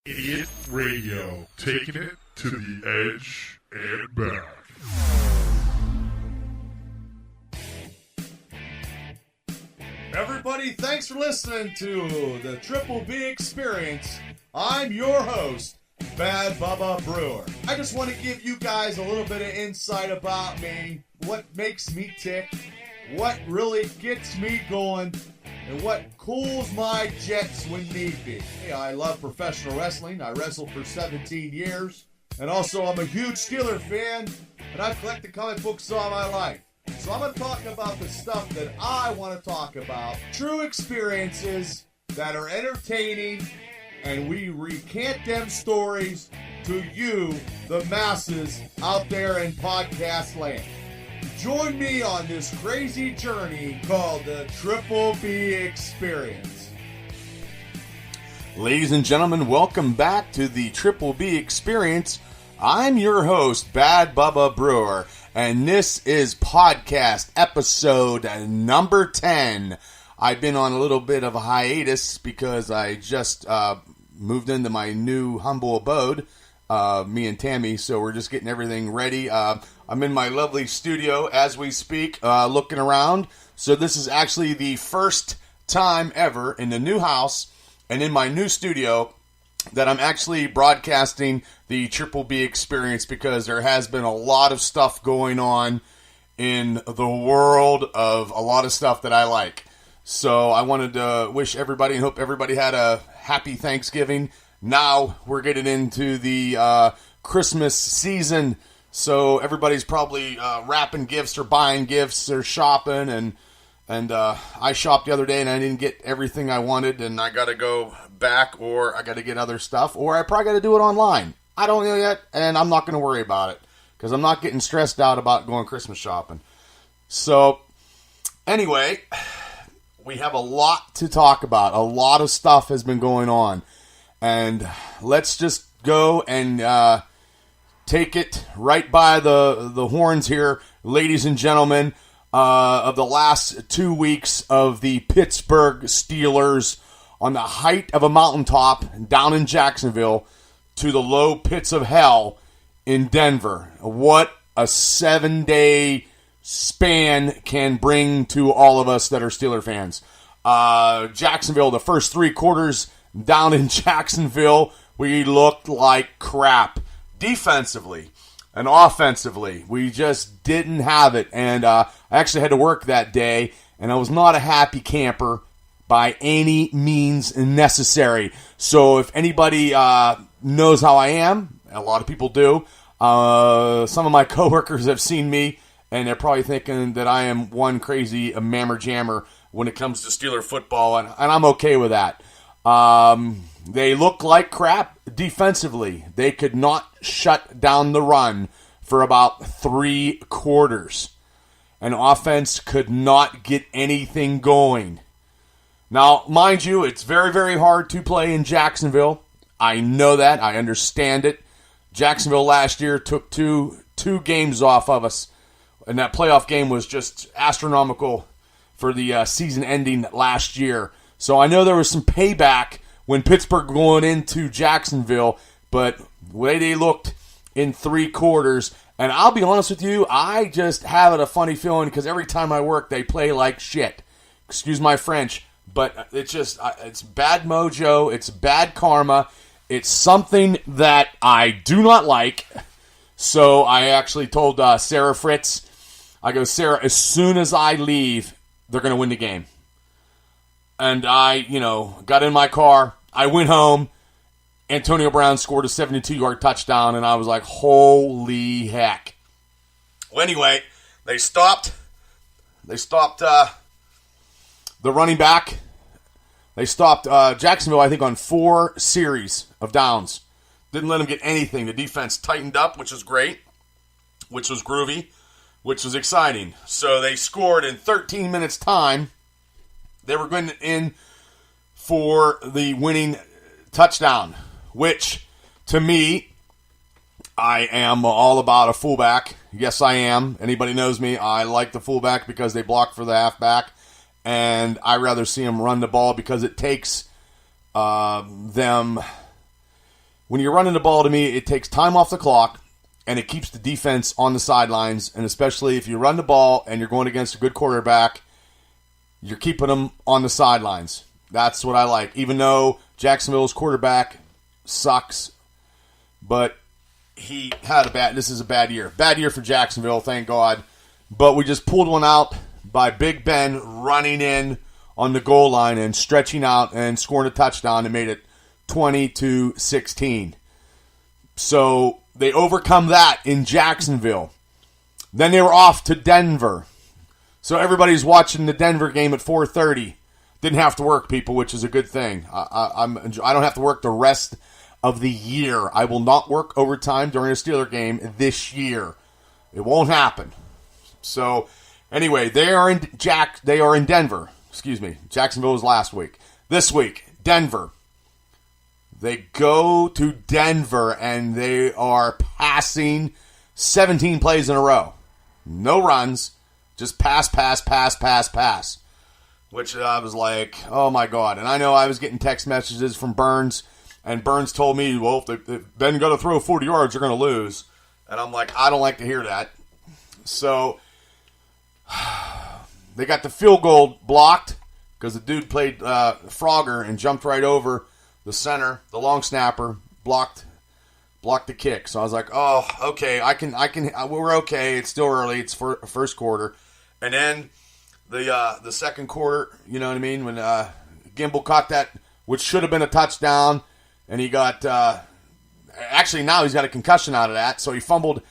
Idiot Radio, taking it to the edge and back. Everybody, thanks for listening to the Triple B Experience. I'm your host, Bad Bubba Brewer. I just want to give you guys a little bit of insight about me, what makes me tick, what really gets me going, and what cools my jets when need be. Hey, I love professional wrestling. I wrestled for 17 years. And also, I'm a huge Steeler fan, and I've collected comic books all my life. So I'm going to talk about the stuff that I want to talk about. True experiences that are entertaining, and we recant them stories to you, the masses out there in podcast land. Join me on this crazy journey called the Triple B Experience. Ladies and gentlemen, welcome back to the Triple B Experience. I'm your host, Bad Bubba Brewer, and this is podcast episode number 10. I've been on a little bit of a hiatus because I just moved into my new humble abode, me and Tammy, so we're just getting everything ready. I'm in my lovely studio as we speak, looking around. So this is actually the first time ever in the new house and in my new studio that I'm actually broadcasting the Triple B Experience, because there has been a lot of stuff going on in the world of a lot of stuff that I like. So I wanted to wish everybody and hope everybody had a happy Thanksgiving. Now we're getting into the Christmas season, so everybody's probably wrapping gifts or buying gifts or shopping, and I shopped the other day and I didn't get everything I wanted, and I got to go back, or I got to get other stuff, or I probably got to do it online. I don't know yet, and I'm not going to worry about it because I'm not getting stressed out about going Christmas shopping. So anyway, we have a lot to talk about. A lot of stuff has been going on, and let's just go and take it right by the horns here, ladies and gentlemen, of the last 2 weeks of the Pittsburgh Steelers on the height of a mountaintop down in Jacksonville to the low pits of hell in Denver. What a 7-day span can bring to all of us that are Steeler fans. Jacksonville, the first 3 quarters down in Jacksonville, we looked like crap. Defensively and offensively, we just didn't have it. And I actually had to work that day, and I was not a happy camper by any means necessary. So if anybody knows how I am, a lot of people do, some of my coworkers have seen me, and they're probably thinking that I am one crazy mammer jammer when it comes to Steeler football, and I'm okay with that. They look like crap defensively. They could not shut down the run for about 3 quarters. And offense could not get anything going. Now, mind you, it's very, very hard to play in Jacksonville. I know that. I understand it. Jacksonville last year took two games off of us. And that playoff game was just astronomical for the season ending last year. So I know there was some payback when Pittsburgh going into Jacksonville, but the way they looked in 3 quarters, and I'll be honest with you, I just have a funny feeling because every time I work, they play like shit. Excuse my French, but it's just, it's bad mojo, it's bad karma, it's something that I do not like. So I actually told Sarah Fritz, I go, Sarah, as soon as I leave, they're going to win the game. And I, got in my car. I went home. Antonio Brown scored a 72-yard touchdown, and I was like, holy heck. Well, anyway, they stopped the running back. They stopped Jacksonville, I think, on 4 series of downs. Didn't let them get anything. The defense tightened up, which was great, which was groovy, which was exciting. So they scored in 13 minutes' time. They were going in for the winning touchdown, which, to me, I am all about a fullback. Yes, I am. Anybody knows me. I like the fullback because they block for the halfback, and I rather see them run the ball because it takes them when you're running the ball, to me, it takes time off the clock, and it keeps the defense on the sidelines, and especially if you run the ball and you're going against a good quarterback, you're keeping them on the sidelines. That's what I like, even though Jacksonville's quarterback sucks, but this is a bad year. Bad year for Jacksonville, thank God. But we just pulled one out by Big Ben running in on the goal line and stretching out and scoring a touchdown and made it 20-16. So they overcome that in Jacksonville. Then they were off to Denver. So everybody's watching the Denver game at 4:30. Didn't have to work, people, which is a good thing. I don't have to work the rest of the year. I will not work overtime during a Steeler game this year. It won't happen. So anyway, they are in Denver. Excuse me. Jacksonville was last week. This week, Denver. They go to Denver and they are passing 17 plays in a row. No runs, just pass. Which I was like, oh my God. And I know I was getting text messages from Burns, and Burns told me, well, if they then got to throw 40 yards, you're going to lose. And I'm like, I don't like to hear that. So they got the field goal blocked because the dude played Frogger and jumped right over the center, the long snapper, blocked the kick. So I was like, oh, okay, we're okay. It's still early. It's first quarter. And then the second quarter, you know what I mean, when Gimble caught that, which should have been a touchdown, and he got, actually now he's got a concussion out of that, so he fumbled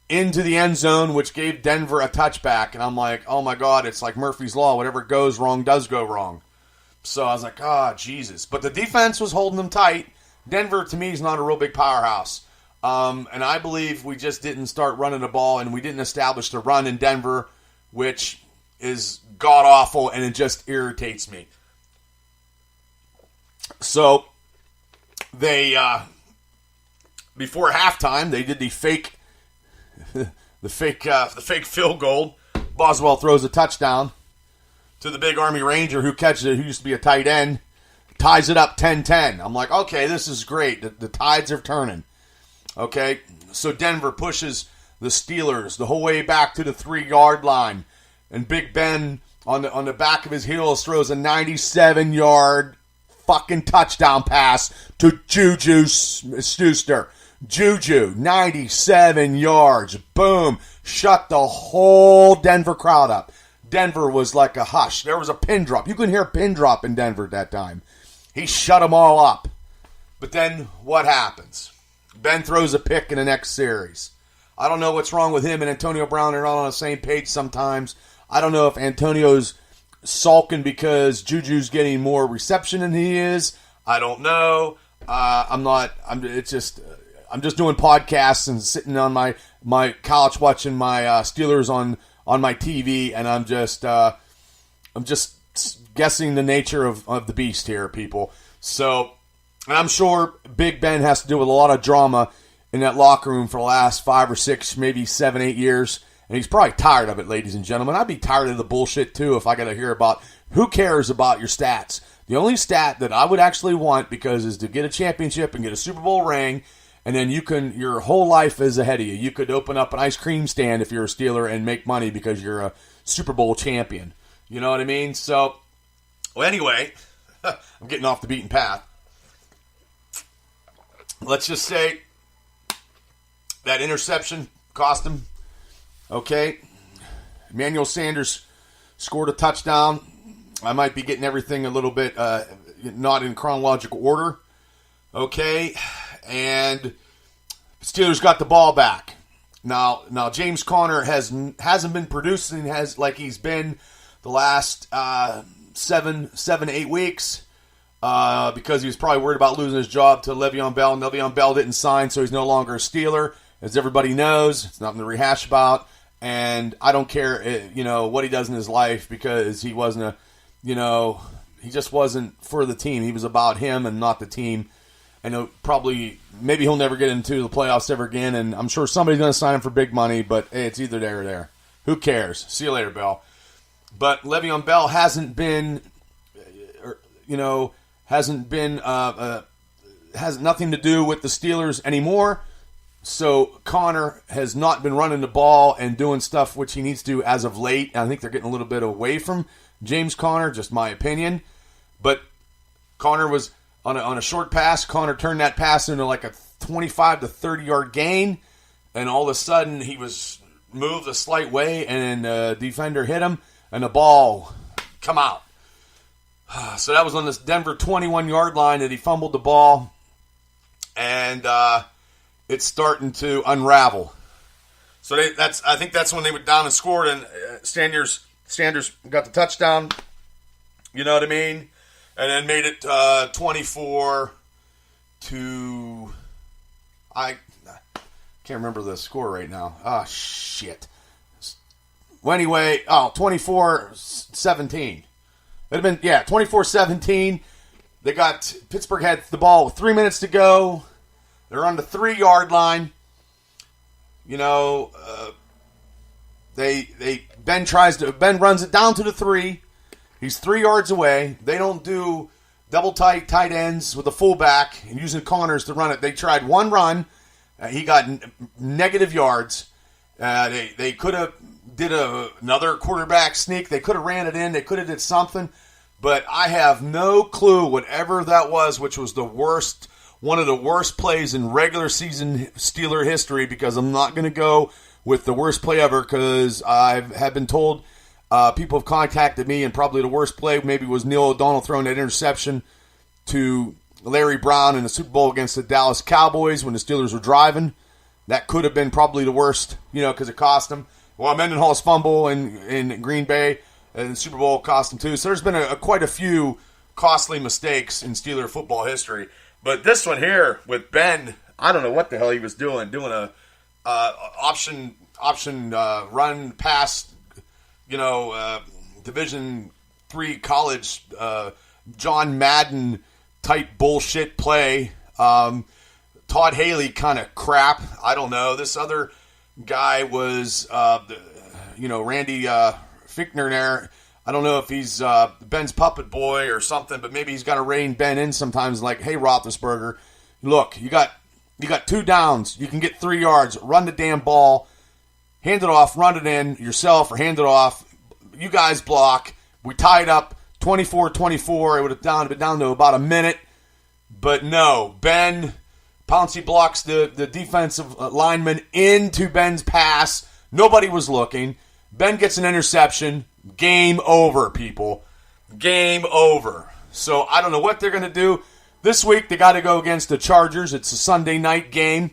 into the end zone, which gave Denver a touchback. And I'm like, oh my God, it's like Murphy's Law. Whatever goes wrong does go wrong. So I was like, oh, Jesus. But the defense was holding them tight. Denver, to me, is not a real big powerhouse. And I believe we just didn't start running the ball, and we didn't establish the run in Denver, which is god-awful, and it just irritates me. So they, before halftime, they did the fake field goal. Boswell throws a touchdown to the big Army Ranger who catches it, who used to be a tight end, ties it up 10-10. I'm like, okay, this is great. The tides are turning. Okay, so Denver pushes the Steelers the whole way back to the 3-yard line, and Big Ben on the back of his heels throws a 97-yard fucking touchdown pass to Juju Schuster. Juju, 97 yards. Boom. Shut the whole Denver crowd up. Denver was like a hush. There was a pin drop. You couldn't hear a pin drop in Denver at that time. He shut them all up. But then what happens? Ben throws a pick in the next series. I don't know what's wrong with him and Antonio Brown. They're not on the same page sometimes. I don't know if Antonio's sulking because Juju's getting more reception than he is. I don't know. I'm just doing podcasts and sitting on my couch watching my Steelers on my TV, and I'm just guessing the nature of the beast here, people. So, and I'm sure Big Ben has to deal with a lot of drama in that locker room for the last 5 or 6, maybe 7, 8 years, and he's probably tired of it, ladies and gentlemen. I'd be tired of the bullshit too if I got to hear about who cares about your stats. The only stat that I would actually want, because is to get a championship and get a Super Bowl ring. And then your whole life is ahead of you. You could open up an ice cream stand if you're a Steeler and make money because you're a Super Bowl champion. You know what I mean? So, well, anyway, I'm getting off the beaten path. Let's just say that interception cost him. Okay. Emmanuel Sanders scored a touchdown. I might be getting everything a little bit not in chronological order. Okay. And Steelers got the ball back. Now James Conner hasn't been producing like he's been the last 7 to 8 weeks because he was probably worried about losing his job to Le'Veon Bell. Le'Veon Bell didn't sign, so he's no longer a Steeler, as everybody knows. It's nothing to rehash about, and I don't care, what he does in his life, because he wasn't he just wasn't for the team. He was about him and not the team. And maybe he'll never get into the playoffs ever again, and I'm sure somebody's going to sign him for big money, but hey, it's either there or there. Who cares? See you later, Bell. But Le'Veon Bell hasn't been has nothing to do with the Steelers anymore. So Connor has not been running the ball and doing stuff which he needs to as of late. I think they're getting a little bit away from James Conner, just my opinion. But Connor was on a short pass. Connor turned that pass into like a 25 to 30-yard gain. And all of a sudden, he was moved a slight way, and the defender hit him, and the ball come out. So that was on this Denver 21-yard line that he fumbled the ball. And it's starting to unravel. So I think that's when they went down and scored, and Sanders got the touchdown. You know what I mean? And then made it 24 to... I can't remember the score right now. Oh, shit. Well, anyway, 24-17. It'd have been, 24-17. Pittsburgh had the ball with 3 minutes to go. They're on the 3-yard line. You know, Ben runs it down to the 3. He's 3 yards away. They don't do double tight ends with a fullback and using Connors to run it. They tried one run. He got negative yards. They could have did another quarterback sneak. They could have ran it in. They could have did something. But I have no clue whatever that was, which was one of the worst plays in regular season Steeler history, because I'm not going to go with the worst play ever, because I have been told, people have contacted me, and probably the worst play maybe was Neil O'Donnell throwing that interception to Larry Brown in the Super Bowl against the Dallas Cowboys when the Steelers were driving. That could have been probably the worst, because it cost them. Well, Mendenhall's fumble in Green Bay and the Super Bowl cost them too. So there's been quite a few costly mistakes in Steeler football history. But this one here with Ben, I don't know what the hell he was doing a option run pass, Division III college John Madden type bullshit play. Todd Haley kind of crap. I don't know. This other guy was, Randy Fichtner there. I don't know if he's Ben's puppet boy or something, but maybe he's got to rein Ben in sometimes. Like, hey, Roethlisberger, look, you got 2 downs. You can get 3 yards. Run the damn ball. Hand it off. Run it in yourself or hand it off. You guys block. We tied up 24-24. It would have been down to about a minute. But no, Ben Pouncey blocks the defensive lineman into Ben's pass. Nobody was looking. Ben gets an interception. Game over, people. Game over. So I don't know what they're going to do. This week they got to go against the Chargers. It's a Sunday night game.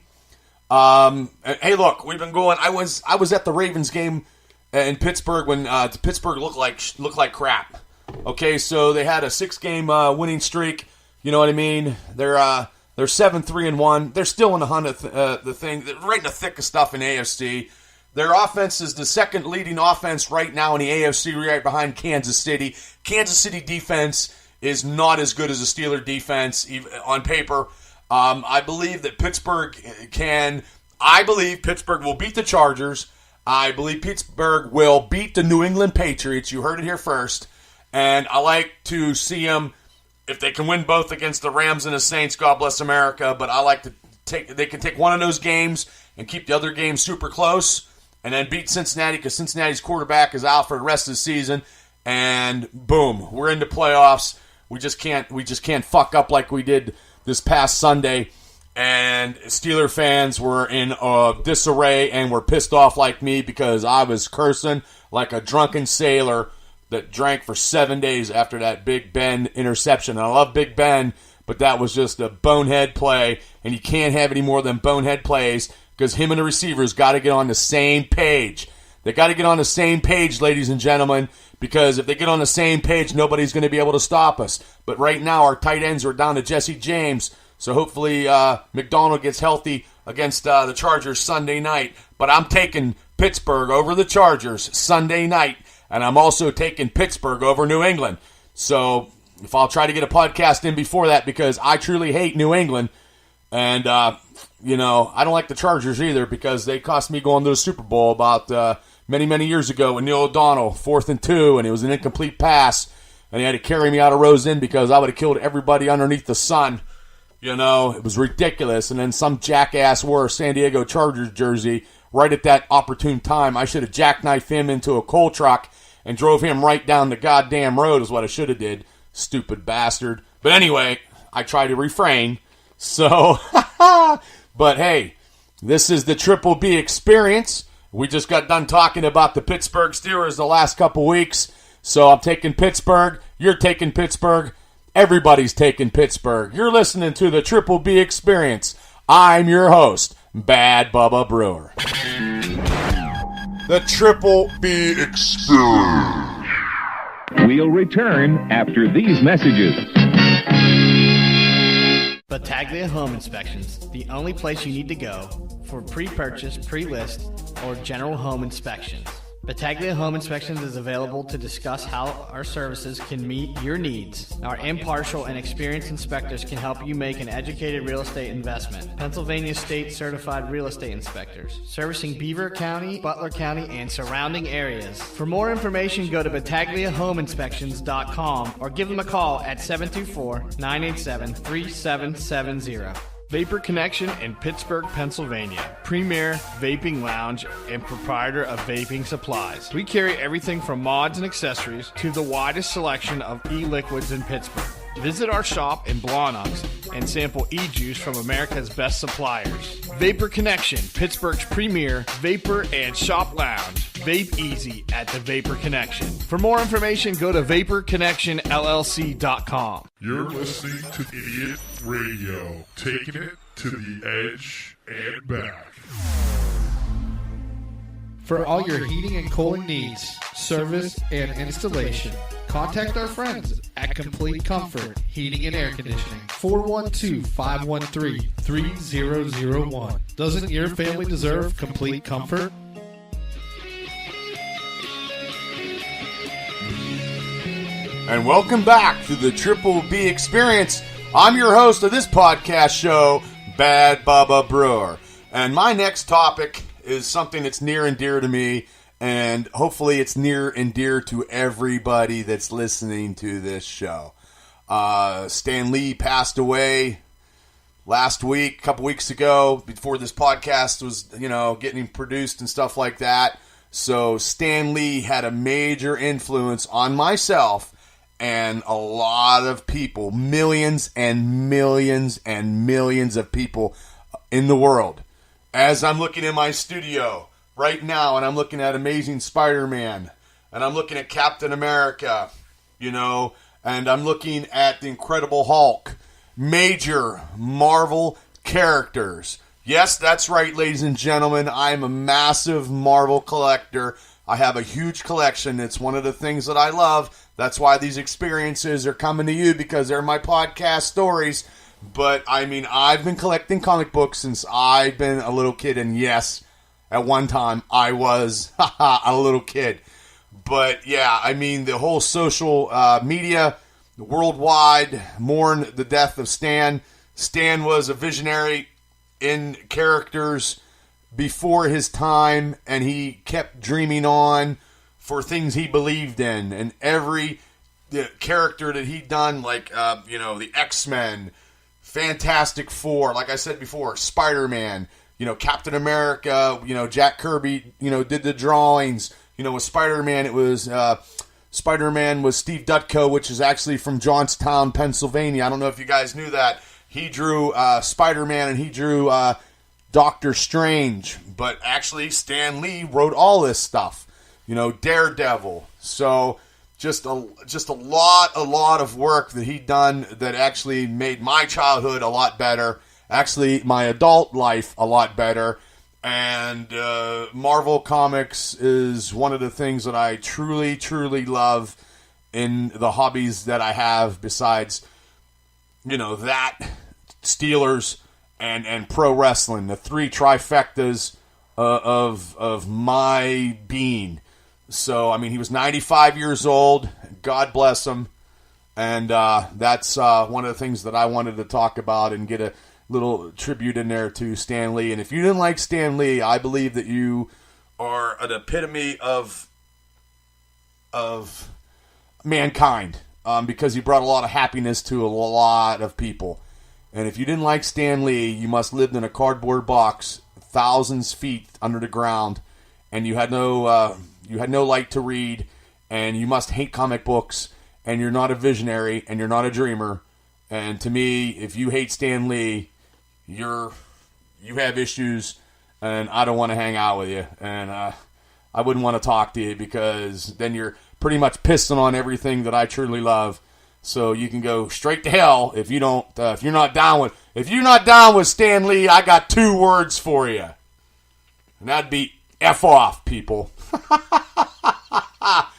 Hey, look, we've been going. I was at the Ravens game in Pittsburgh when Pittsburgh looked like crap. Okay, so they had a 6-game winning streak. You know what I mean? They're 7-3-1. They're still in the hunt of the thing. They're right in the thick of stuff in AFC. Their offense is the second leading offense right now in the AFC, right behind Kansas City. Kansas City defense is not as good as the Steeler defense on paper. I believe that Pittsburgh will beat the Chargers. I believe Pittsburgh will beat the New England Patriots. You heard it here first. And I like to see them, if they can win both against the Rams and the Saints, God bless America. But I like to they can take one of those games and keep the other game super close, and then beat Cincinnati, because Cincinnati's quarterback is out for the rest of the season, and boom, we're into playoffs. We just can't fuck up like we did this past Sunday. And Steeler fans were in disarray and were pissed off like me, because I was cursing like a drunken sailor that drank for 7 days after that Big Ben interception. And I love Big Ben, but that was just a bonehead play, and you can't have any more than bonehead plays, because him and the receivers got to get on the same page. They got to get on the same page, ladies and gentlemen, because if they get on the same page, nobody's going to be able to stop us. But right now, our tight ends are down to Jesse James, so hopefully McDonald gets healthy against the Chargers Sunday night. But I'm taking Pittsburgh over the Chargers Sunday night, and I'm also taking Pittsburgh over New England. So if I'll try to get a podcast in before that, because I truly hate New England, and I don't like the Chargers either, because they cost me going to the Super Bowl about many years ago with Neil O'Donnell, 4th and 2, and it was an incomplete pass, and he had to carry me out of Rose Inn because I would have killed everybody underneath the sun. You know, it was ridiculous. And then some jackass wore a San Diego Chargers jersey right at that opportune time. I should have jackknifed him into a coal truck and drove him right down the goddamn road is what I should have did. Stupid bastard. But anyway, I try to refrain. So, but hey, this is the Triple B experience. We just got done talking about the Pittsburgh Steelers the last couple weeks. So I'm taking Pittsburgh. You're taking Pittsburgh. Everybody's taking Pittsburgh. You're listening to the Triple B experience. I'm your host, Bad Bubba Brewer. The Triple B experience. We'll return after these messages. Battaglia Home Inspections, the only place you need to go for pre-purchase, pre-list, or general home inspections. Battaglia Home Inspections is available to discuss how our services can meet your needs. Our impartial and experienced inspectors can help you make an educated real estate investment. Pennsylvania State Certified Real Estate Inspectors, servicing Beaver County, Butler County, and surrounding areas. For more information, go to BattagliaHomeInspections.com or give them a call at 724-987-3770. Vapor Connection in Pittsburgh, Pennsylvania. Premier vaping lounge and proprietor of vaping supplies. We carry everything from mods and accessories to the widest selection of e-liquids in Pittsburgh. Visit our shop in Blawnox and sample e-juice from America's best suppliers. Vapor Connection, Pittsburgh's premier vapor and shop lounge. Vape easy at the Vapor Connection. For more information, go to VaporConnectionLLC.com. You're listening to Idiot Radio, taking it to the edge and back. For all your heating and cooling needs, service, and installation, contact our friends at Complete Comfort Heating and Air Conditioning. 412-513-3001. Doesn't your family deserve complete comfort? And welcome back to the Triple B experience. I'm your host of this podcast show, Bad Bubba Brewer. And my next topic is something that's near and dear to me, and hopefully it's near and dear to everybody that's listening to this show. Stan Lee passed away last week, a couple weeks ago, before this podcast was, getting produced and stuff like that. So Stan Lee had a major influence on myself and a lot of people, millions and millions and millions of people in the world. As I'm looking in my studio right now and I'm looking at Amazing Spider-Man and I'm looking at Captain America, and I'm looking at the Incredible Hulk, major Marvel characters. Yes, that's right, ladies and gentlemen. I'm a massive Marvel collector. I have a huge collection. It's one of the things that I love. That's why these experiences are coming to you, because they're my podcast stories. But, I've been collecting comic books since I've been a little kid. And yes, at one time, I was a little kid. But, yeah, the whole social media worldwide mourn the death of Stan. Stan was a visionary in characters before his time, and he kept dreaming on for things he believed in, and every character that he'd done, like, the X-Men, Fantastic Four, like I said before, Spider-Man, Captain America, Jack Kirby, did the drawings, with Spider-Man, it was, Spider-Man was Steve Ditko, which is actually from Johnstown, Pennsylvania. I don't know if you guys knew that. He drew Spider-Man, and he drew Doctor Strange, but actually Stan Lee wrote all this stuff. Daredevil. So just a lot of work that he'd done that actually made my childhood a lot better, actually my adult life a lot better. And Marvel Comics is one of the things that I truly, truly love in the hobbies that I have, besides, that, Steelers, and pro wrestling, the three trifectas of my being. So, he was 95 years old. God bless him. And that's one of the things that I wanted to talk about and get a little tribute in there to Stan Lee. And if you didn't like Stan Lee, I believe that you are an epitome of mankind, because he brought a lot of happiness to a lot of people. And if you didn't like Stan Lee, you must have lived in a cardboard box thousands feet under the ground, and you had no light to read, and you must hate comic books, and you're not a visionary, and you're not a dreamer. And to me, if you hate Stan Lee, you have issues, and I don't want to hang out with you, and I wouldn't want to talk to you, because then you're pretty much pissing on everything that I truly love. So you can go straight to hell if you don't. If you're not down with Stan Lee, I got 2 words for you, and that'd be F off, people. But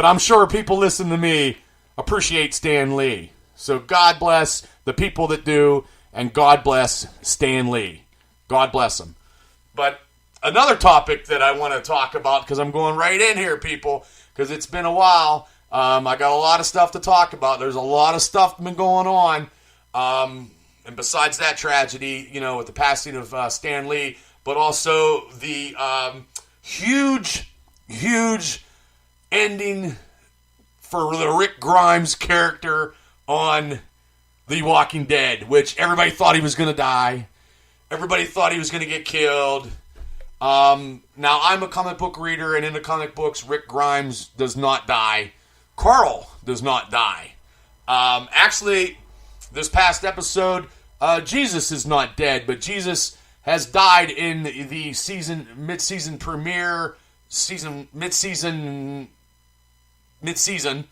I'm sure people listen to me appreciate Stan Lee. So God bless the people that do, and God bless Stan Lee. God bless him. But another topic that I want to talk about, because I'm going right in here, people, because it's been a while. I got a lot of stuff to talk about. There's a lot of stuff been going on. And besides that tragedy, with the passing of Stan Lee, but also the huge ending for the Rick Grimes character on The Walking Dead, which everybody thought he was going to die. Everybody thought he was going to get killed. Now, I'm a comic book reader, and in the comic books, Rick Grimes does not die. Carl does not die. Actually, this past episode, Jesus is not dead, but Jesus has died in the mid-season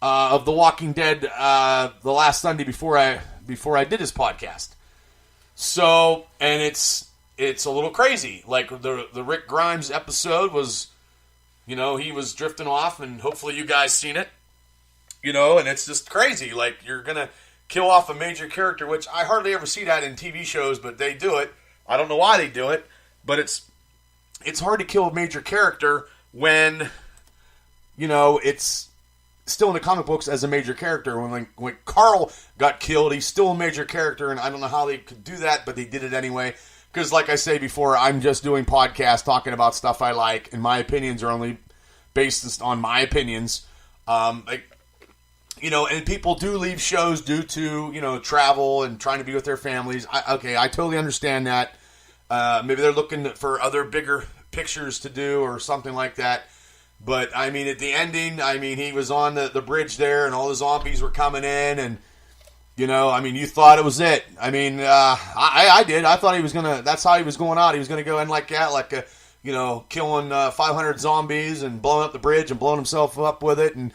of The Walking Dead, the last Sunday before I did this podcast. So, and it's a little crazy. Like the Rick Grimes episode was, he was drifting off, and hopefully you guys seen it. And it's just crazy. Like, you're gonna kill off a major character, which I hardly ever see that in TV shows, but they do it. I don't know why they do it, but it's hard to kill a major character when, it's still in the comic books as a major character. When Carl got killed, he's still a major character, and I don't know how they could do that, but they did it anyway. Because, like I say before, I'm just doing podcasts talking about stuff I like, and my opinions are only based on my opinions. And people do leave shows due to, travel and trying to be with their families. I totally understand that. Maybe they're looking for other bigger pictures to do or something like that. But, at the ending, he was on the bridge there, and all the zombies were coming in, and, you thought it was it. I did. I thought he was going to, that's how he was going out. He was going to go in like that, killing 500 zombies and blowing up the bridge and blowing himself up with it, and,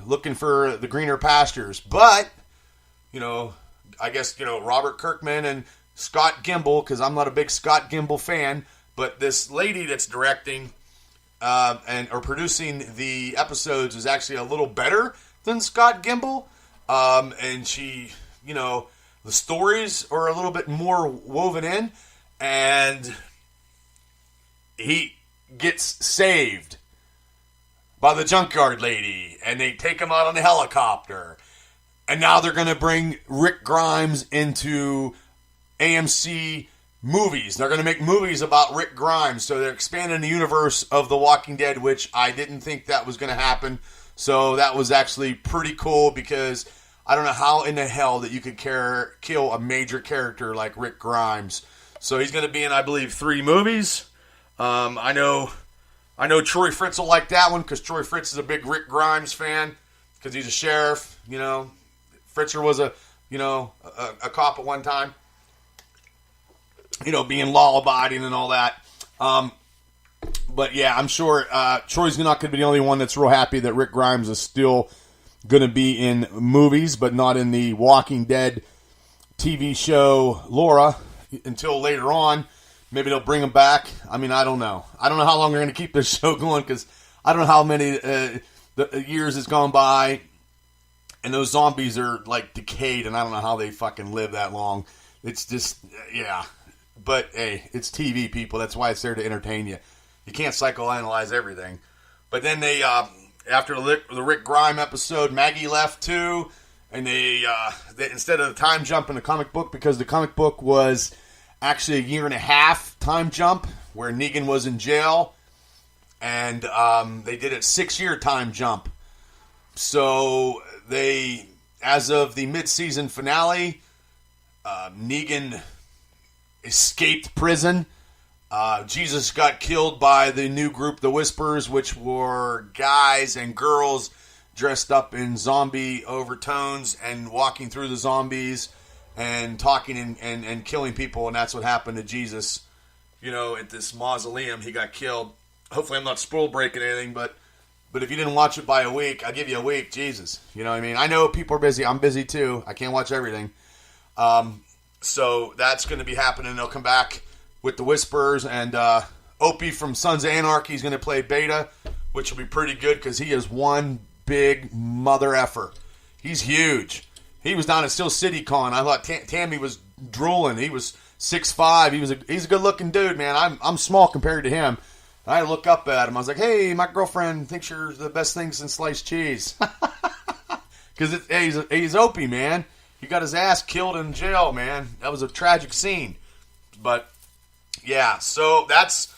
looking for the greener pastures. But, I guess, Robert Kirkman and Scott Gimple, because I'm not a big Scott Gimple fan, but this lady that's directing or producing the episodes is actually a little better than Scott Gimple. And she, the stories are a little bit more woven in, and he gets saved by the junkyard lady, and they take him out on the helicopter. And now they're going to bring Rick Grimes into AMC movies. They're going to make movies about Rick Grimes, so they're expanding the universe of The Walking Dead, which I didn't think that was going to happen. So that was actually pretty cool, because I don't know how in the hell that you could kill a major character like Rick Grimes. So he's going to be in, I believe, 3 movies. I know Troy Fritz will like that one, because Troy Fritz is a big Rick Grimes fan, because he's a sheriff. Fritzer was a cop at one time. Being law-abiding and all that. But yeah, I'm sure Troy's not going to be the only one that's real happy that Rick Grimes is still going to be in movies, but not in the Walking Dead TV show Laura until later on. Maybe they'll bring him back. I don't know. I don't know how long they're going to keep this show going, because I don't know how many the years has gone by, and those zombies are like decayed, and I don't know how they fucking live that long. It's just, yeah. But hey, it's TV, people. That's why it's there to entertain you. You can't psychoanalyze everything. But then they, after the Rick Grimes episode, Maggie left too, and they instead of the time jump in the comic book, because the comic book was actually a 1.5 year time jump where Negan was in jail, and they did a 6-year time jump. So they, as of the mid-season finale, Negan escaped prison. Jesus got killed by the new group, the Whisperers, which were guys and girls dressed up in zombie overtones and walking through the zombies and talking and killing people, and that's what happened to Jesus. At this mausoleum, he got killed. Hopefully I'm not spoil breaking anything, but if you didn't watch it by a week, I'll give you a week. Jesus. You know what I mean? I know people are busy. I'm busy too. I can't watch everything. So that's going to be happening. They'll come back with the Whisperers, and Opie from Sons of Anarchy is going to play Beta, which will be pretty good because he is one big mother effer. He's huge. He was down at Steel City Con. I thought Tammy was drooling. He was 6'5". He's a good looking dude, man. I'm small compared to him. I had to look up at him. I was like, hey, my girlfriend thinks you're the best thing since sliced cheese. Because he's Opie, man. He got his ass killed in jail, man. That was a tragic scene. But, yeah, so that's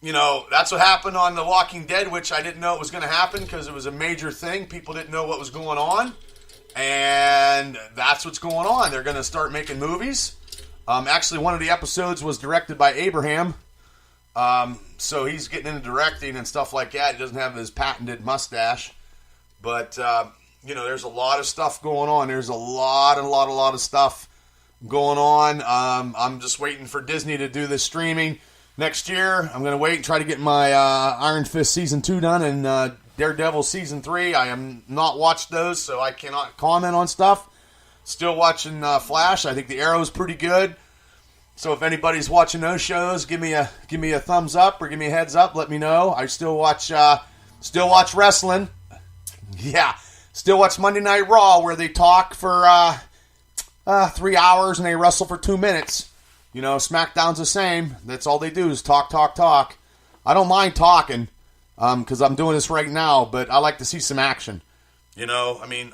what happened on The Walking Dead, which I didn't know it was going to happen because it was a major thing. People didn't know what was going on. And that's what's going on. They're going to start making movies. Actually, one of the episodes was directed by Abraham. So he's getting into directing and stuff like that. He doesn't have his patented mustache. But, there's a lot of stuff going on. There's a lot of stuff going on. I'm just waiting for Disney to do this streaming next year. I'm going to wait and try to get my Iron Fist Season 2 done and Daredevil Season 3. I am not watched those, so I cannot comment on stuff. Still watching Flash. I think the Arrow's pretty good. So if anybody's watching those shows, give me a thumbs up or give me a heads up. Let me know. I still watch wrestling. Yeah, still watch Monday Night Raw where they talk for 3 hours and they wrestle for 2 minutes. SmackDown's the same. That's all they do is talk. I don't mind talking because I'm doing this right now, but I like to see some action.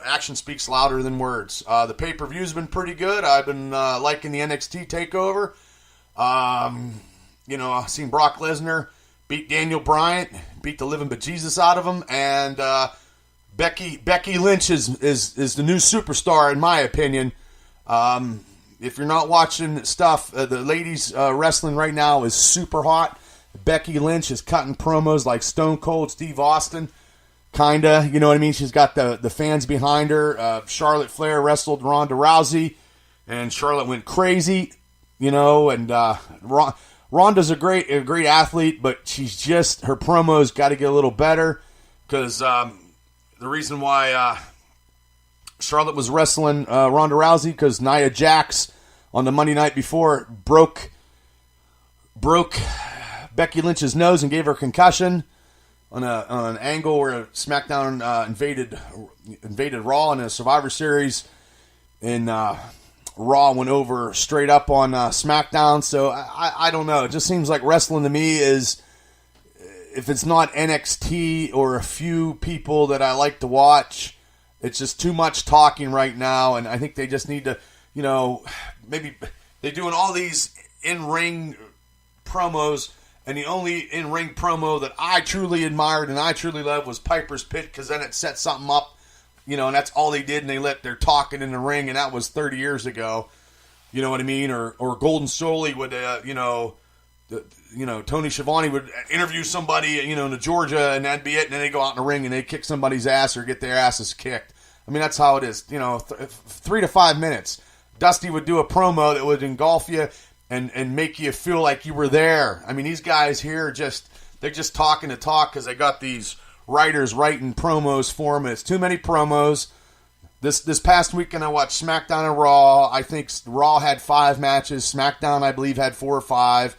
Action speaks louder than words. The pay-per-view's been pretty good. I've been liking the NXT TakeOver. I've seen Brock Lesnar beat Daniel Bryan, beat the living bejesus out of him, and Becky Lynch is the new superstar in my opinion. If you're not watching stuff, the ladies wrestling right now is super hot. Becky Lynch is cutting promos like Stone Cold Steve Austin. Kinda, you know what I mean? She's got the fans behind her. Charlotte Flair wrestled Ronda Rousey, and Charlotte went crazy, and Ronda's a great athlete, but she's just, her promos got to get a little better, because the reason why Charlotte was wrestling Ronda Rousey, because Nia Jax on the Monday night before broke Becky Lynch's nose and gave her a concussion. On an angle where SmackDown invaded Raw in a Survivor Series, and Raw went over straight up on SmackDown. So I don't know. It just seems like wrestling to me is, if it's not NXT or a few people that I like to watch, it's just too much talking right now. And I think they just need to, maybe they're doing all these in-ring promos. And the only in-ring promo that I truly admired and I truly loved was Piper's Pit, because then it set something up, and that's all they did, and they let their talking in the ring, and that was 30 years ago. You know what I mean? Or Golden Soli would, Tony Schiavone would interview somebody, in Georgia, and that'd be it, and then they go out in the ring and they kick somebody's ass or get their asses kicked. I mean, that's how it is. 3 to 5 minutes. Dusty would do a promo that would engulf you and make you feel like you were there. I mean, these guys here they're just talking to talk because they got these writers writing promos for them. It's too many promos. This past weekend I watched SmackDown and Raw. I think Raw had 5 matches. SmackDown, I believe, had 4 or 5,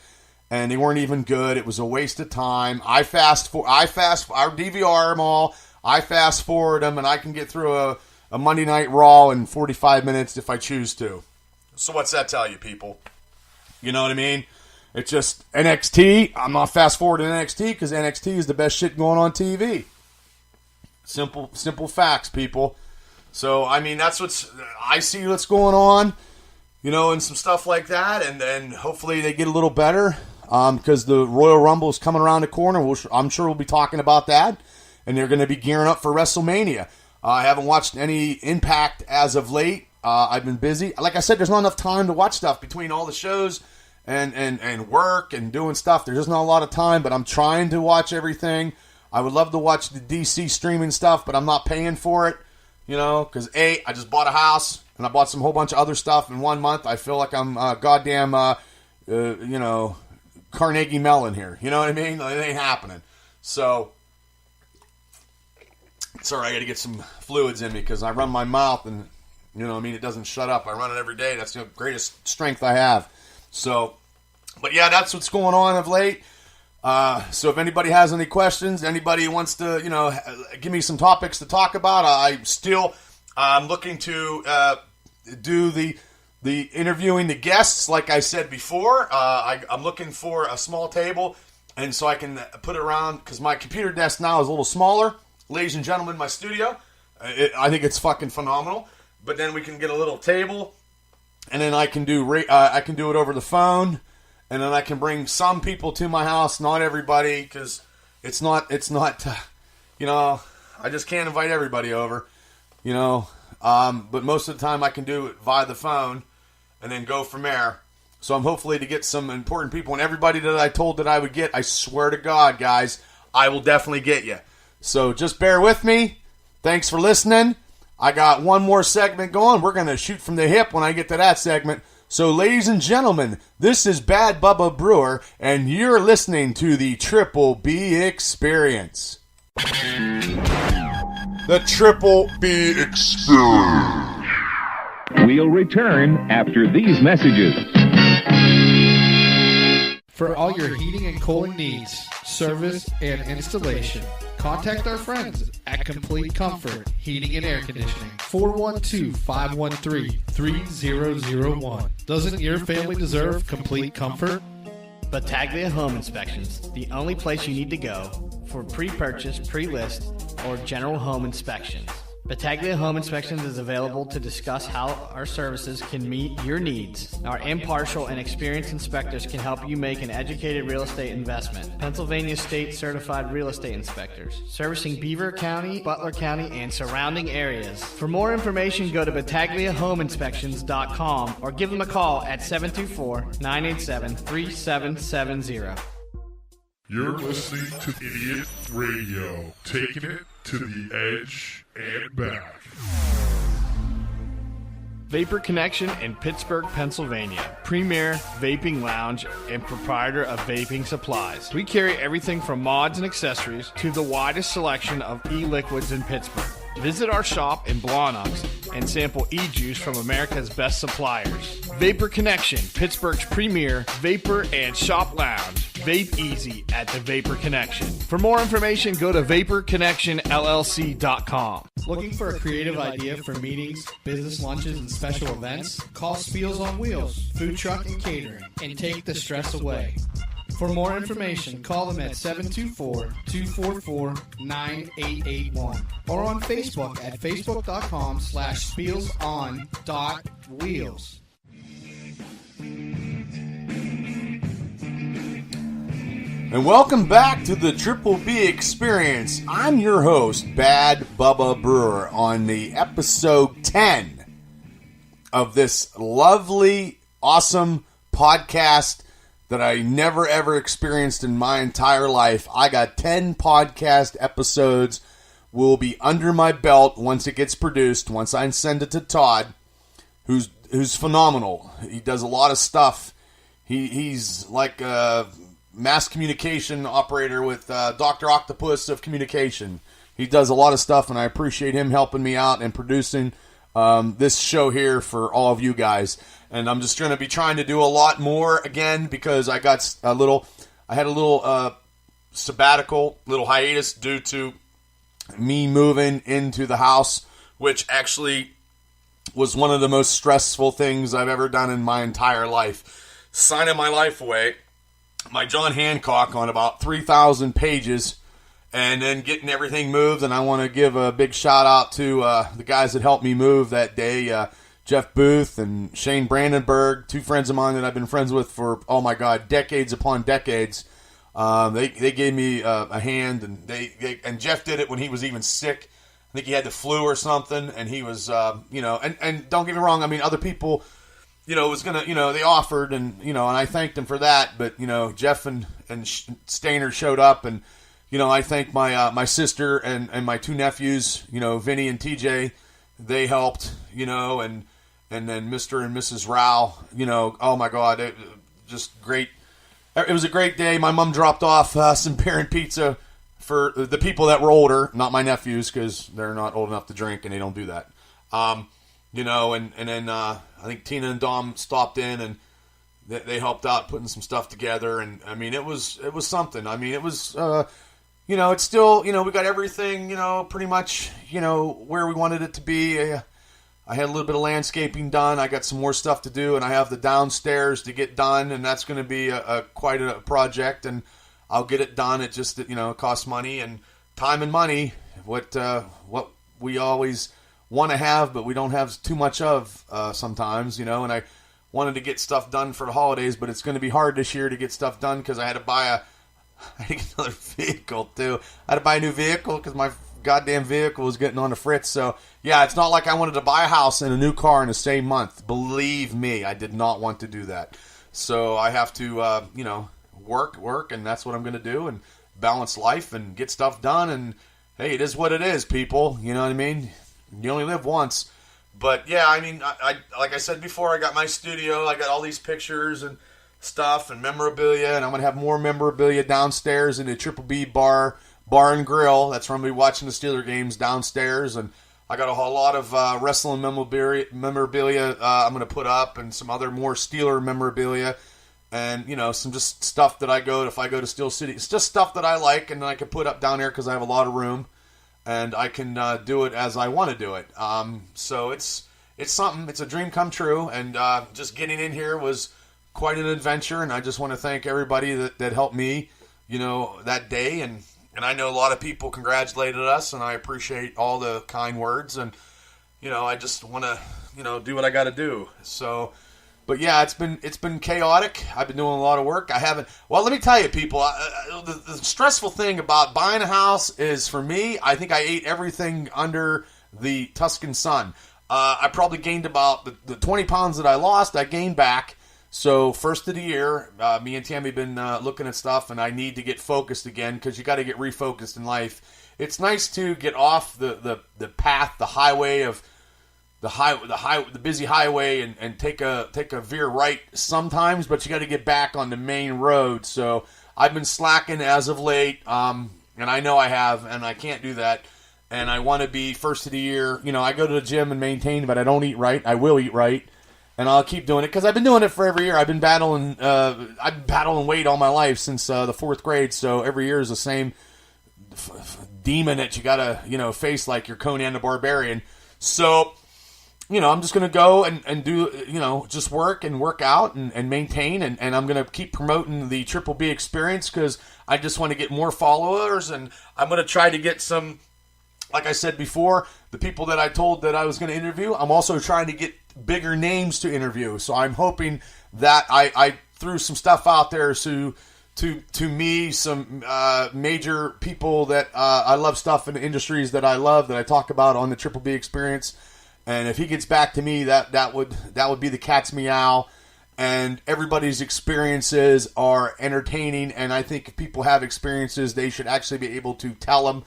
and they weren't even good. It was a waste of time. I DVR them all. I fast forward them, and I can get through a Monday Night Raw in 45 minutes if I choose to. So what's that tell you, people? You know what I mean? It's just NXT. I'm not fast forwarding NXT because NXT is the best shit going on TV. Simple facts, people. So, I mean, I see what's going on, and some stuff like that. And then hopefully they get a little better because the Royal Rumble is coming around the corner. I'm sure we'll be talking about that. And they're going to be gearing up for WrestleMania. I haven't watched any Impact as of late. I've been busy. Like I said, there's not enough time to watch stuff between all the shows and work and doing stuff. There's just not a lot of time, but I'm trying to watch everything. I would love to watch the DC streaming stuff, but I'm not paying for it, because I just bought a house and I bought some whole bunch of other stuff in 1 month. I feel like I'm goddamn, Carnegie Mellon here. You know what I mean? It ain't happening. So, sorry, I got to get some fluids in me because I run my mouth and, it doesn't shut up. I run it every day. That's the greatest strength I have. So, but yeah, that's what's going on of late. So if anybody has any questions, anybody wants to, give me some topics to talk about, I'm looking to do the interviewing the guests, like I said before. I'm looking for a small table, and so I can put it around, because my computer desk now is a little smaller. Ladies and gentlemen, my studio, I think it's fucking phenomenal. But then we can get a little table, and then I can do it over the phone. And then I can bring some people to my house, not everybody, because it's not, I just can't invite everybody over, but most of the time I can do it via the phone and then go from there. So I'm hopefully to get some important people, and everybody that I told that I would get, I swear to God, guys, I will definitely get you. So just bear with me. Thanks for listening. I got one more segment going. We're going to shoot from the hip when I get to that segment. So, ladies and gentlemen, this is Bad Bubba Brewer, and you're listening to the Triple B Experience. The Triple B Experience. We'll return after these messages. For all your heating and cooling needs, service, and installation, contact our friends at Complete Comfort Heating and Air Conditioning. 412-513-3001. Doesn't your family deserve complete comfort? Battaglia Home Inspections, the only place you need to go for pre-purchase, pre-list, or general home inspections. Battaglia Home Inspections is available to discuss how our services can meet your needs. Our impartial and experienced inspectors can help you make an educated real estate investment. Pennsylvania State Certified Real Estate Inspectors, servicing Beaver County, Butler County, and surrounding areas. For more information, go to BattagliaHomeInspections.com or give them a call at 724-987-3770. You're listening to Idiot Radio, taking it to the edge and back. Vapor Connection in Pittsburgh, Pennsylvania. Premier vaping lounge and proprietor of vaping supplies. We carry everything from mods and accessories to the widest selection of e-liquids in Pittsburgh. Visit our shop in Blawnox and sample e-juice from America's best suppliers. Vapor Connection, Pittsburgh's premier vapor and shop lounge. Vape easy at the Vapor Connection. For more information, go to VaporConnectionLLC.com. Looking for a creative idea for meetings, business lunches, and special events? Call Spiels on Wheels, food truck and catering, and take the stress away. For more information, call them at 724-244-9881 or on Facebook at facebook.com/spielson.wheels. And welcome back to the Triple B Experience. I'm your host, Bad Bubba Brewer, on the episode 10 of this lovely, awesome podcast that I never ever experienced in my entire life. I got 10 podcast episodes will be under my belt once it gets produced, once I send it to Todd, who's phenomenal. He does a lot of stuff. He's like a mass communication operator with Dr. Octopus of Communication. He does a lot of stuff, and I appreciate him helping me out and producing this show here for all of you guys. And I'm just going to be trying to do a lot more again because I had a little sabbatical, little hiatus due to me moving into the house, which actually was one of the most stressful things I've ever done in my entire life. Signing my life away, my John Hancock on about 3,000 pages, and then getting everything moved. And I want to give a big shout out to the guys that helped me move that day, Jeff Booth and Shane Brandenburg, two friends of mine that I've been friends with for, oh my God, decades upon decades. They gave me a hand, and and Jeff did it when he was even sick. think he had the flu or something, and he was, and don't get me wrong, I mean, other people, was going to, they offered, and, and I thanked them for that, but, Jeff and Stainer showed up, and, I thank my sister and my two nephews, Vinny and TJ, they helped, and then Mr. and Mrs. Rao, oh my God, just great. It was a great day. My mom dropped off some beer and pizza for the people that were older, not my nephews, because they're not old enough to drink and they don't do that. And then I think Tina and Dom stopped in and they helped out putting some stuff together. And I mean, it was something. I mean, it was, it's still, we got everything, pretty much, where we wanted it to be. I had a little bit of landscaping done. I got some more stuff to do, and I have the downstairs to get done, and that's going to be quite a project, and I'll get it done. It just, it costs money and time and money, what we always want to have, but we don't have too much of sometimes, and I wanted to get stuff done for the holidays, but it's going to be hard this year to get stuff done because I had to buy another vehicle, too. I had to buy a new vehicle because my goddamn vehicle was getting on the fritz. So yeah, it's not like I wanted to buy a house and a new car in the same month. Believe me, I did not want to do that. So I have to work, and that's what I'm going to do, and balance life and get stuff done. And hey, it is what it is, people. You know what I mean? You only live once. But yeah, I mean, I like I said before, I got my studio. I got all these pictures and stuff and memorabilia, and I'm going to have more memorabilia downstairs in the Triple B bar and grill. That's where I'm going to be watching the Steeler games downstairs, and I got a whole lot of wrestling memorabilia I'm going to put up, and some other more Steeler memorabilia, and some just stuff that if I go to Steel City, it's just stuff that I like, and I can put up down there because I have a lot of room, and I can do it as I want to do it. So it's something. It's a dream come true, and just getting in here was quite an adventure, and I just want to thank everybody that helped me, that day, and I know a lot of people congratulated us, and I appreciate all the kind words, and I just want to do what I got to do. So, but yeah, it's been chaotic. I've been doing a lot of work. Let me tell you, people, the stressful thing about buying a house is, for me, I think I ate everything under the Tuscan sun. I probably gained about the 20 pounds that I lost, I gained back. So first of the year, me and Tammy have been looking at stuff, and I need to get focused again because you got to get refocused in life. It's nice to get off the path, the highway of the busy highway, and take a veer right sometimes, but you got to get back on the main road. So I've been slacking as of late, and I know I have, and I can't do that. And I want to be first of the year. I go to the gym and maintain, but I don't eat right. I will eat right. And I'll keep doing it because I've been doing it for every year. I've been battling weight all my life since the 4th grade. So every year is the same demon that you gotta face, like you're Conan the Barbarian. So I'm just gonna go and do just work out and maintain, and I'm gonna keep promoting the Triple B experience because I just want to get more followers, and I'm gonna try to get some. Like I said before, the people that I told that I was going to interview, I'm also trying to get bigger names to interview. So I'm hoping that I threw some stuff out there to me, some major people that I love stuff in the industries that I love, that I talk about on the Triple B experience. And if he gets back to me, that would be the cat's meow. And everybody's experiences are entertaining. And I think if people have experiences, they should actually be able to tell them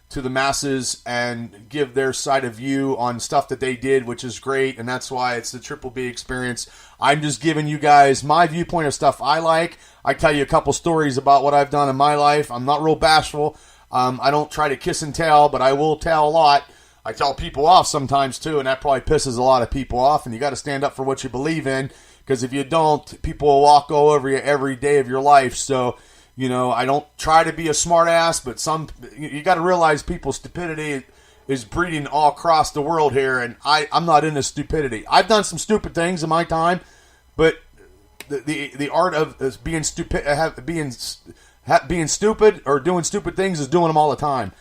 to the masses and give their side of view on stuff that they did, which is great, and that's why it's the Triple B experience. I'm just giving you guys my viewpoint of stuff I like. I tell you a couple stories about what I've done in my life. I'm not real bashful. I don't try to kiss and tell, but I will tell a lot. I tell people off sometimes too, and that probably pisses a lot of people off, and you got to stand up for what you believe in, because if you don't, people will walk all over you every day of your life. So I don't try to be a smart ass, but you got to realize people's stupidity is breeding all across the world here, and I'm not into stupidity. I've done some stupid things in my time, but the art of being stupid or doing stupid things is doing them all the time.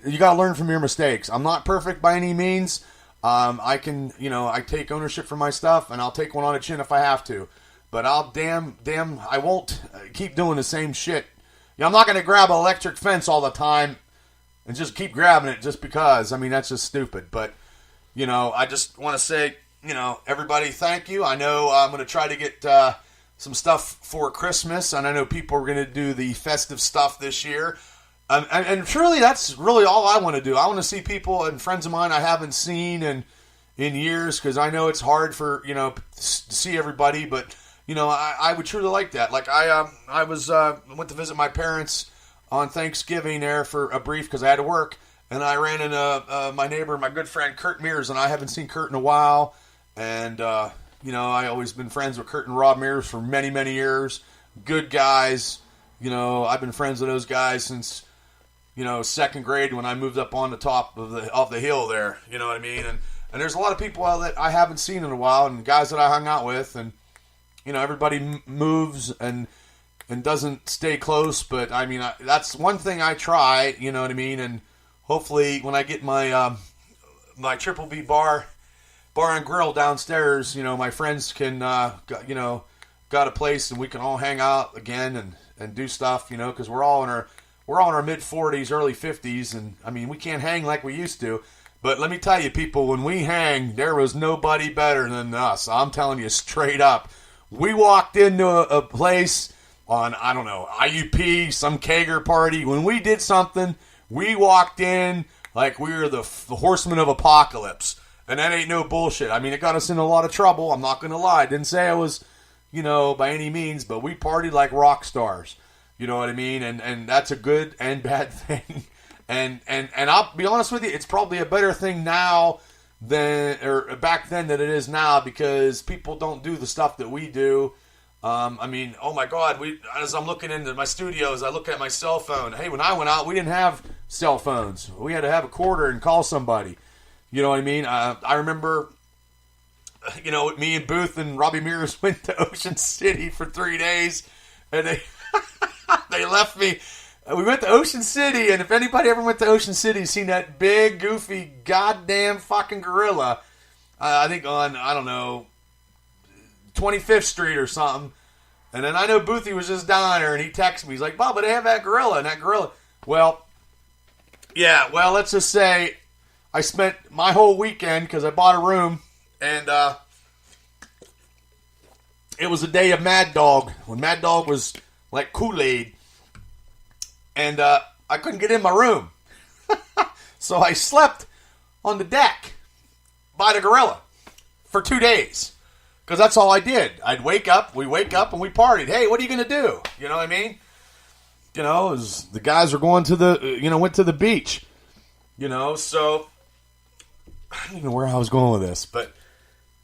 You got to learn from your mistakes. I'm not perfect by any means. I can, I take ownership for my stuff, and I'll take one on the chin if I have to. But I won't keep doing the same shit. I'm not going to grab an electric fence all the time and just keep grabbing it just because. I mean, that's just stupid. But, you know, I just want to say, you know, everybody, thank you. I know I'm going to try to get some stuff for Christmas, and I know people are going to do the festive stuff this year. And truly, that's really all I want to do. I want to see people and friends of mine I haven't seen in years, because I know it's hard for, you know, to see everybody, but, you know, I would truly like that. Like, I went to visit my parents on Thanksgiving there for a brief because I had to work, and I ran into my neighbor, my good friend Kurt Mears, and I haven't seen Kurt in a while, and, you know, I always been friends with Kurt and Rob Mears for many, many years. Good guys. You know, I've been friends with those guys since, you know, second grade when I moved up on the top of the hill there. You know what I mean? And there's a lot of people that I haven't seen in a while, and guys that I hung out with, and, you know, everybody moves and doesn't stay close. But I mean, that's one thing I try. You know what I mean? And hopefully, when I get my my Triple B bar and grill downstairs, you know, my friends can got a place and we can all hang out again and do stuff. You know, because we're all in our mid 40s, early 50s, and I mean, we can't hang like we used to. But let me tell you, people, when we hang, there was nobody better than us. I'm telling you straight up. We walked into a place on, I don't know, IUP, some kegger party. When we did something, we walked in like we were the horsemen of apocalypse. And that ain't no bullshit. I mean, it got us in a lot of trouble. I'm not going to lie. I didn't say I was, you know, by any means, but we partied like rock stars. You know what I mean? And that's a good and bad thing. And I'll be honest with you, it's probably a better thing now or back then than it is now, because people don't do the stuff that we do. I mean, oh my God, as I'm looking into my studios, I look at my cell phone. Hey, when I went out, we didn't have cell phones. We had to have a quarter and call somebody. You know what I mean? I remember, you know, me and Booth and Robbie Mears went to Ocean City for 3 days, and they left me. We went to Ocean City, and if anybody ever went to Ocean City, seen that big, goofy, goddamn fucking gorilla, I think on, I don't know, 25th Street or something. And then I know Boothie was just down there, and he texted me. He's like, Bob, but they have that gorilla, and that gorilla. Well, yeah, well, let's just say I spent my whole weekend, because I bought a room, and it was a day of Mad Dog, when Mad Dog was like Kool-Aid. And I couldn't get in my room. So I slept on the deck by the gorilla for 2 days. Because that's all I did. We wake up, and we partied. Hey, what are you going to do? You know what I mean? You know, the guys are going to went to the beach. You know, so I don't even know where I was going with this. But,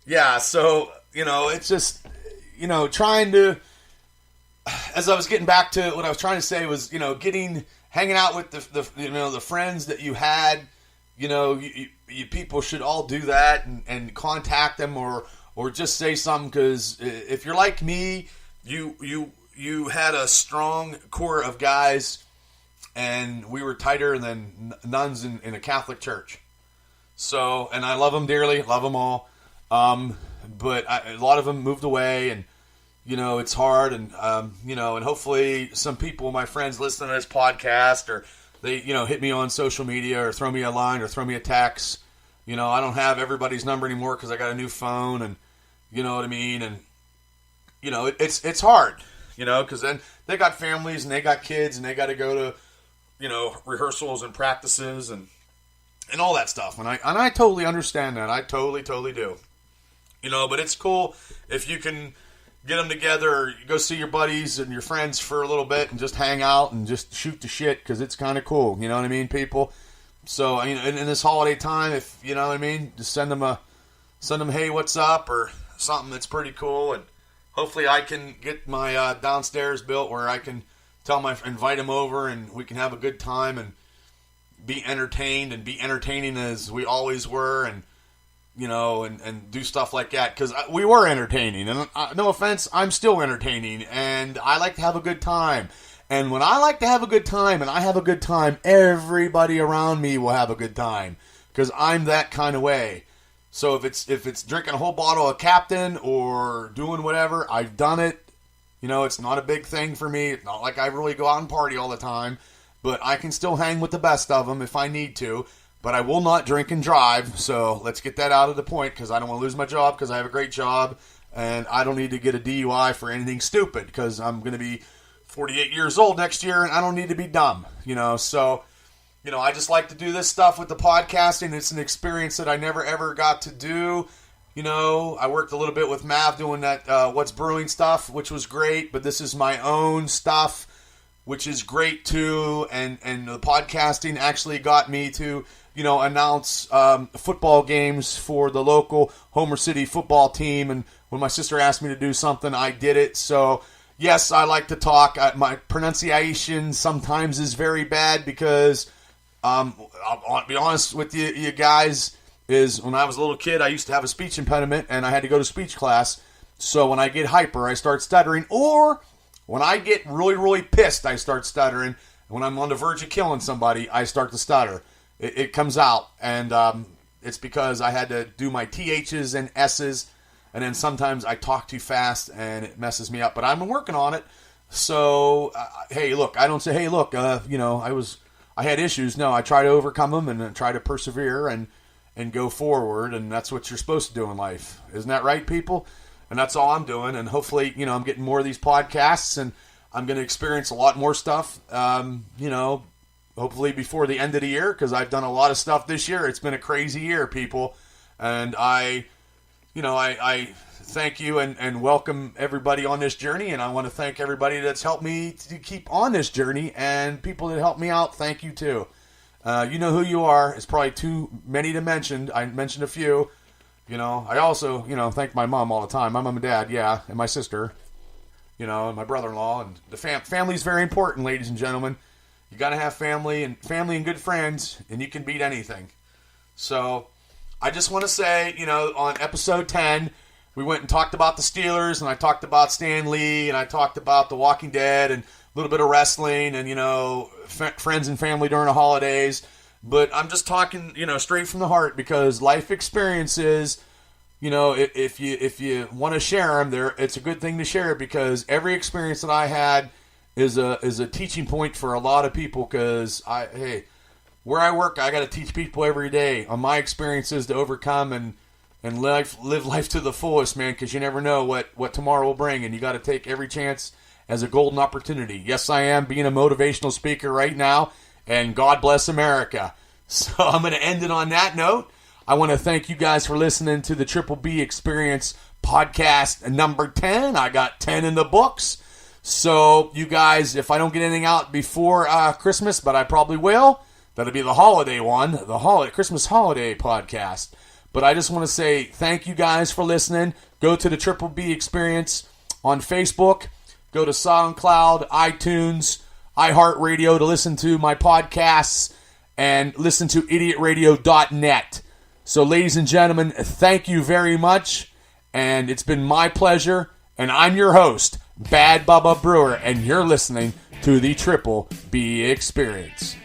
yeah, so, you know, it's just, you know, trying to, as I was getting back to what I was trying to say was, you know, hanging out with the friends that you had, you know, you people should all do that and contact them or just say something, because if you're like me, you had a strong core of guys, and we were tighter than nuns in a Catholic church. So, and I love them dearly, love them all, but a lot of them moved away, and you know, it's hard, and, you know, and hopefully some people, my friends, listen to this podcast, or they, you know, hit me on social media, or throw me a line, or throw me a text. You know, I don't have everybody's number anymore because I got a new phone, and you know what I mean? And, you know, it's hard, you know, because then they got families, and they got kids, and they got to go to, you know, rehearsals and practices, and all that stuff. And I totally understand that. I totally do. You know, but it's cool if you can get them together, or you go see your buddies and your friends for a little bit and just hang out and just shoot the shit, because it's kind of cool. You know what I mean, people? So, you know, in this holiday time, if, you know what I mean, just send them hey, what's up, or something that's pretty cool. And hopefully I can get my downstairs built where I can invite them over, and we can have a good time and be entertained and be entertaining as we always were, and you know, and do stuff like that, because we were entertaining, and no offense, I'm still entertaining, and I like to have a good time, and when I like to have a good time, and I have a good time, everybody around me will have a good time, because I'm that kind of way. So if it's drinking a whole bottle of Captain, or doing whatever, I've done it. You know, it's not a big thing for me. It's not like I really go out and party all the time, but I can still hang with the best of them if I need to. But I will not drink and drive, so let's get that out of the point, because I don't want to lose my job, because I have a great job, and I don't need to get a DUI for anything stupid, because I'm going to be 48 years old next year, and I don't need to be dumb, So, I just like to do this stuff with the podcasting. It's an experience that I never, ever got to do. I worked a little bit with Mav doing that What's Brewing stuff, which was great, but this is my own stuff, which is great too, and the podcasting actually got me to announce football games for the local Homer City football team. And when my sister asked me to do something, I did it. So, yes, I like to talk. My pronunciation sometimes is very bad because, I'll be honest with you guys, is when I was a little kid, I used to have a speech impediment, and I had to go to speech class. So when I get hyper, I start stuttering. Or when I get really, really pissed, I start stuttering. And when I'm on the verge of killing somebody, I start to stutter. It comes out, and it's because I had to do my THs and S's, and then sometimes I talk too fast, and it messes me up. But I'm working on it. So, hey, look, I don't say, hey, look, I had issues. No, I try to overcome them and try to persevere and go forward, and that's what you're supposed to do in life. Isn't that right, people? And that's all I'm doing, and hopefully, I'm getting more of these podcasts, and I'm going to experience a lot more stuff, hopefully before the end of the year, because I've done a lot of stuff this year. It's been a crazy year, people. And I thank you and welcome everybody on this journey. And I want to thank everybody that's helped me to keep on this journey, and people that helped me out. Thank you too. You know who you are. It's probably too many to mention. I mentioned a few. I also, thank my mom all the time. My mom and dad, yeah, and my sister, and my brother-in-law. And the family is very important, ladies and gentlemen. You got to have family and good friends, and you can beat anything. So I just want to say, on episode 10, we went and talked about the Steelers, and I talked about Stan Lee, and I talked about The Walking Dead, and a little bit of wrestling, and, friends and family during the holidays. But I'm just talking, straight from the heart, because life experiences, if you want to share them, it's a good thing to share, because every experience that I had is a teaching point for a lot of people, because where I work, I got to teach people every day on my experiences to overcome and live life to the fullest, man, because you never know what tomorrow will bring, and you got to take every chance as a golden opportunity. Yes, I am being a motivational speaker right now, and God bless America. So I'm going to end it on that note. I want to thank you guys for listening to the Triple B Experience podcast number 10. I got 10 in the books. So, you guys, if I don't get anything out before Christmas, but I probably will, that'll be the holiday one, the Christmas holiday podcast. But I just want to say thank you guys for listening. Go to the Triple B Experience on Facebook. Go to SoundCloud, iTunes, iHeartRadio to listen to my podcasts, and listen to idiotradio.net. So, ladies and gentlemen, thank you very much, and it's been my pleasure, and I'm your host, Bad Bubba Brewer, and you're listening to the Triple B Experience.